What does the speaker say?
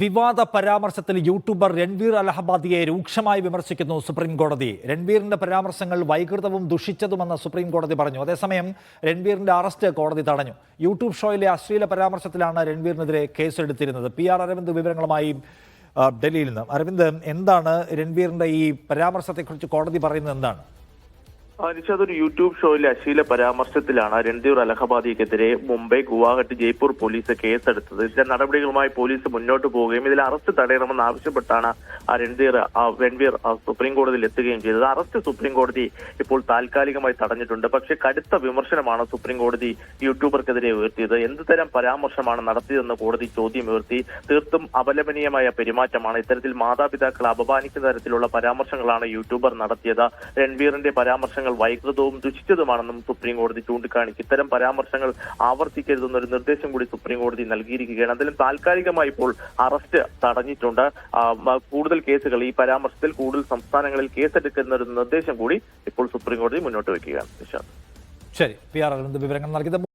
വിവാദ പരാമർശത്തിൽ യൂട്യൂബർ രൺവീർ അലഹബാദിയെ രൂക്ഷമായി വിമർശിക്കുന്നു സുപ്രീം കോടതി. രൺവീറിന്റെ പരാമർശങ്ങൾ വൈകൃതവും ദുഷിച്ചതുമെന്ന് സുപ്രീം കോടതി പറഞ്ഞു. അതേസമയം രൺവീറിന്റെ അറസ്റ്റ് കോടതി തടഞ്ഞു. യൂട്യൂബ് ഷോയിലെ അശ്ലീല പരാമർശത്തിലാണ് രൺവീറിനെതിരെ കേസെടുത്തിരുന്നത്. PR അരവിന്ദ് വിവരങ്ങളുമായി ഡൽഹിയിൽ നിന്ന്. അരവിന്ദ്, എന്താണ് രൺവീറിന്റെ ഈ പരാമർശത്തെക്കുറിച്ച് കോടതി പറയുന്നത്? എന്താണ്? അതൊരു യൂട്യൂബ് ഷോയിലെ അശ്ലീല പരാമർശത്തിലാണ് രൺവീർ അലഹബാദിക്കെതിരെ മുംബൈ, ഗുവാഹട്ടി, ജയ്പൂർ പോലീസ് കേസെടുത്തത്. ഇതിന്റെ നടപടികളുമായി പോലീസ് മുന്നോട്ട് പോവുകയും ഇതിൽ അറസ്റ്റ് തടയണമെന്ന് ആവശ്യപ്പെട്ടാണ് രൺവീർ സുപ്രീം കോടതിയിൽ എത്തുകയും ചെയ്തത്. അറസ്റ്റ് സുപ്രീം കോടതി ഇപ്പോൾ താൽക്കാലികമായി തടഞ്ഞിട്ടുണ്ട്. പക്ഷേ കടുത്ത വിമർശനമാണ് സുപ്രീം കോടതി യൂട്യൂബർക്കെതിരെ ഉയർത്തിയത്. എന്ത് തരം പരാമർശമാണ് നടത്തിയതെന്ന് കോടതി ചോദ്യം ഉയർത്തി. തീർത്തും അപലപനീയമായ പെരുമാറ്റമാണ്. ഇത്തരത്തിൽ മാതാപിതാക്കളെ അപമാനിക്കുന്ന തരത്തിലുള്ള പരാമർശങ്ങളാണ് യൂട്യൂബർ നടത്തിയത്. രൺവീറിന്റെ പരാമർശങ്ങൾ വൈകൃതവും ദുഷിച്ചതുമാണെന്നും സുപ്രീം കോടതി ചൂണ്ടിക്കാണിച്ചു. ഇത്തരം പരാമർശങ്ങൾ ആവർത്തിക്കരുതെന്നൊരു നിർദ്ദേശം കൂടി സുപ്രീം കോടതി നൽകിയിരിക്കുകയാണ്. അതിലും താൽക്കാലികമായി ഇപ്പോൾ അറസ്റ്റ് തടഞ്ഞിട്ടുണ്ട്. കൂടുതൽ കേസുകൾ ഈ പരാമർശത്തിൽ കൂടുതൽ സംസ്ഥാനങ്ങളിൽ കേസെടുക്കുന്ന ഒരു നിർദ്ദേശം കൂടി ഇപ്പോൾ സുപ്രീം കോടതി മുന്നോട്ട് വയ്ക്കുകയാണ്. ശരി, PR അരവിന്ദ് വിവരങ്ങൾ നൽകിയത്.